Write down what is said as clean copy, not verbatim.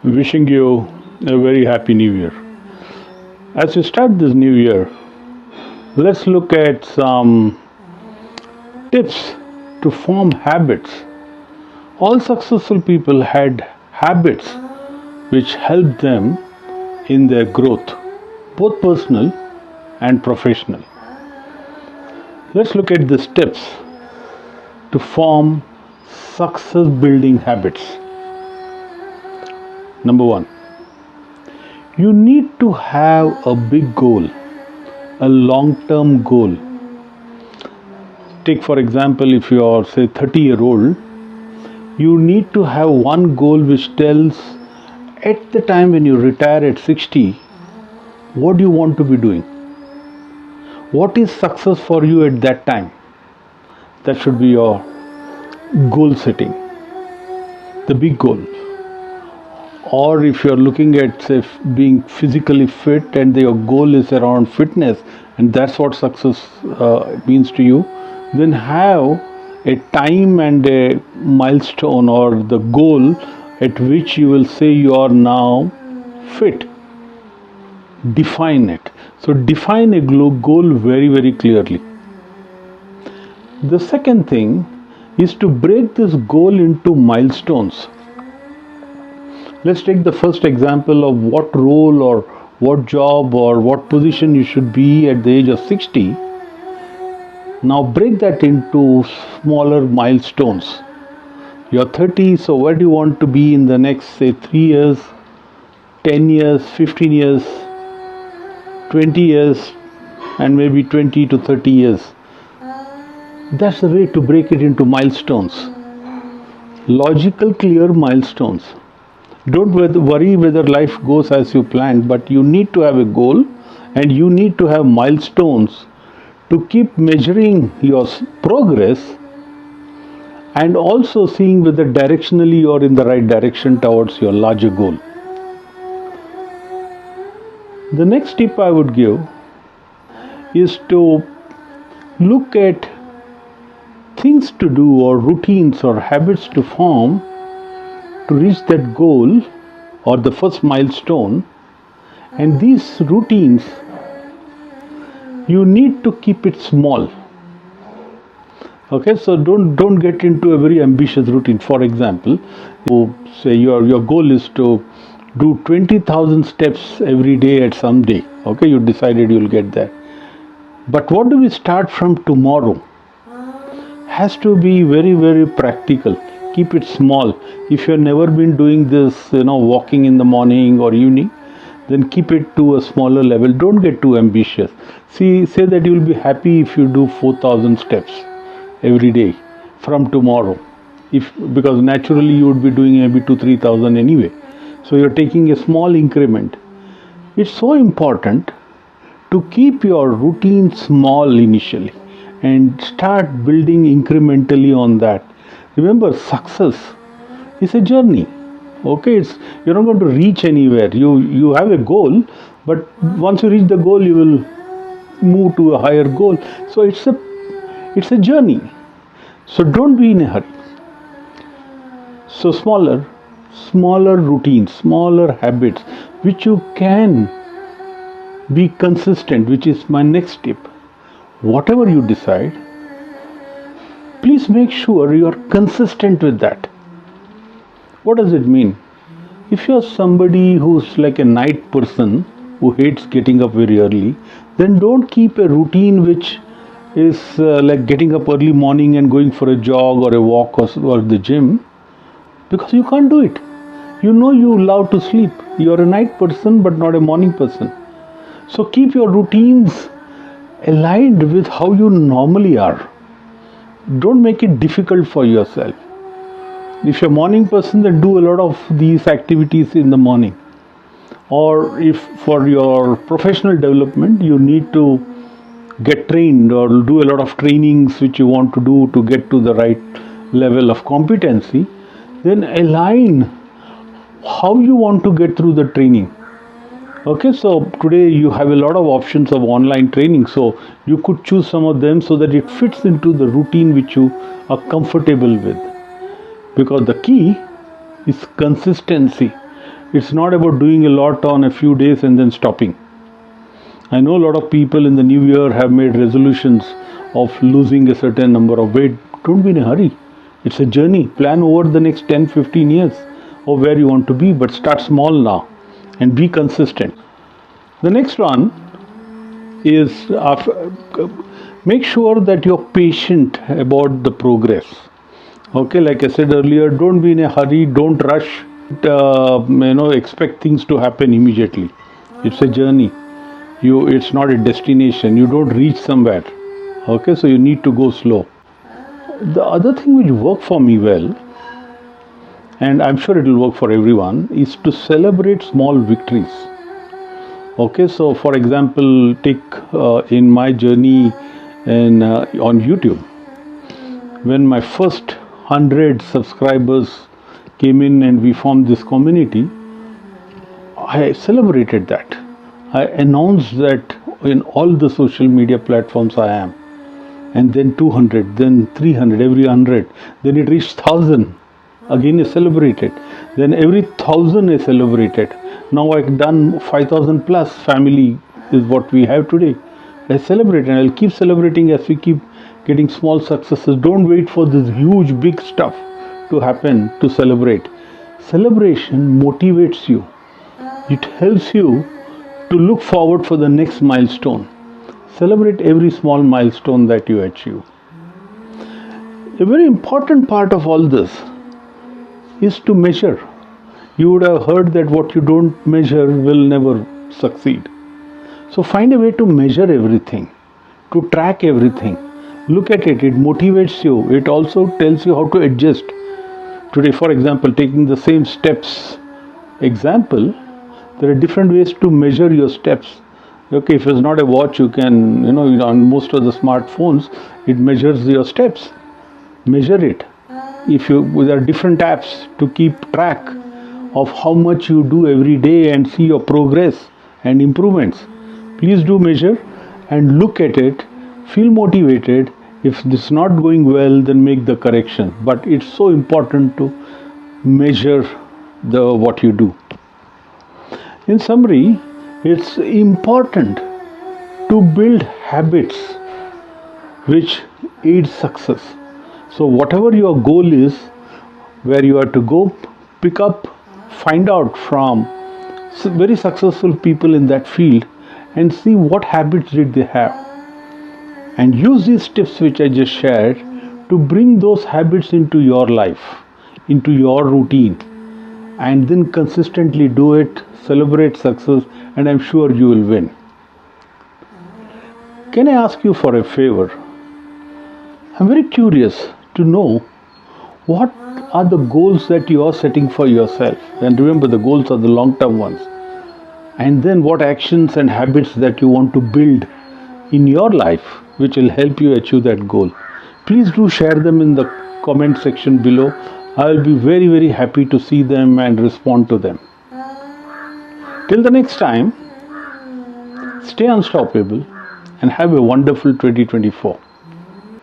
Wishing you a very happy new year. As we start this new year, let's look at some tips to form habits. All successful people had habits which helped them in their growth, both personal and professional. Let's look at the steps to form success building habits. Number one, you need to have a big goal, a long term goal. Take, for example, if you are, say, 30-year-old, you need to have one goal which tells at the time when you retire at 60, what do you want to be doing? What is success for you at that time? That should be your goal setting, the big goal. Or if you're looking at, say, being physically fit and your goal is around fitness and that's what success means to you, then have a time and a milestone or the goal at which you will say you are now fit. Define it. So define a goal very, very clearly. The second thing is to break this goal into milestones. Let's take the first example of what role or what job or what position you should be at the age of 60. Now break that into smaller milestones. You're 30, so where do you want to be in the next, say, 3 years, 10 years, 15 years, 20 years, and maybe 20 to 30 years? That's the way to break it into milestones. Logical, clear milestones. Don't worry whether life goes as you planned, but you need to have a goal and you need to have milestones to keep measuring your progress and also seeing whether directionally you are in the right direction towards your larger goal. The next tip I would give is to look at things to do or routines or habits to form to reach that goal or the first milestone, and these routines you need to keep it small. Okay, so don't get into a very ambitious routine. For example, you say your goal is to do 20,000 steps every day at some day. Okay, you decided you'll get there. But what do we start from tomorrow? Has to be very, very practical. Keep it small. If you've never been doing this, walking in the morning or evening, then keep it to a smaller level. Don't get too ambitious. Say that you'll be happy if you do 4,000 steps every day from tomorrow. Because naturally you would be doing maybe 2,000-3,000 anyway. So you're taking a small increment. It's so important to keep your routine small initially and start building incrementally on that. Remember, success is a journey. Okay, you're not going to reach anywhere. You have a goal, but once you reach the goal, you will move to a higher goal. So it's a journey. So don't be in a hurry. So smaller routines, smaller habits, which you can be consistent, which is my next tip. Whatever you decide, please make sure you are consistent with that. What does it mean? If you are somebody who's like a night person who hates getting up very early, then don't keep a routine which is like getting up early morning and going for a jog or a walk or the gym, because you can't do it. You love to sleep. You're a night person but not a morning person. So keep your routines aligned with how you normally are. Don't make it difficult for yourself. If you're a morning person, then do a lot of these activities in the morning. Or if for your professional development, you need to get trained or do a lot of trainings which you want to do to get to the right level of competency, then align how you want to get through the training. Okay, so today you have a lot of options of online training, so you could choose some of them so that it fits into the routine which you are comfortable with. Because the key is consistency. It's not about doing a lot on a few days and then stopping. I know a lot of people in the new year have made resolutions of losing a certain number of weight. Don't be in a hurry. It's a journey. Plan over the next 10, 15 years of where you want to be, but start small now and be consistent. The next one is make sure that you're patient about the progress. Okay, like I said earlier, don't be in a hurry, don't rush, expect things to happen immediately. It's a journey. It's not a destination. You don't reach somewhere. Okay, so you need to go slow. The other thing which worked for me well, and I'm sure it will work for everyone, is to celebrate small victories. Okay, so for example, take in my journey on YouTube, when my first 100 subscribers came in and we formed this community, I celebrated that. I announced that in all the social media platforms I am, and then 200, then 300, every 100, then it reached 1000. Again is celebrated. Then every 1000 is celebrated. Now I've done 5000 plus. Family is what we have today. I celebrate, and I'll keep celebrating as we keep getting small successes. Don't wait for this huge big stuff to happen to celebrate. Celebration motivates you. It helps you to look forward for the next milestone. Celebrate every small milestone that you achieve. A very important part of all this is to measure. You would have heard that what you don't measure will never succeed. So find a way to measure everything, to track everything. Look at it, it motivates you. It also tells you how to adjust. Today, for example, taking the same steps example, there are different ways to measure your steps. Okay, if it's not a watch, you can, on most of the smartphones, it measures your steps. Measure it. There are different apps to keep track of how much you do every day and see your progress and improvements. Please do measure and look at it. Feel motivated. If this is not going well, then make the correction. But it's so important to measure what you do. In summary, it's important to build habits which aid success. So whatever your goal is, where you are to go, pick up, find out from very successful people in that field and see what habits did they have. And use these tips which I just shared to bring those habits into your life, into your routine, and then consistently do it, celebrate success, and I'm sure you will win. Can I ask you for a favor? I'm very curious to know what are the goals that you are setting for yourself. And remember, the goals are the long-term ones. And then what actions and habits that you want to build in your life which will help you achieve that goal. Please do share them in the comment section below. I will be very, very happy to see them and respond to them. Till the next time, stay unstoppable and have a wonderful 2024.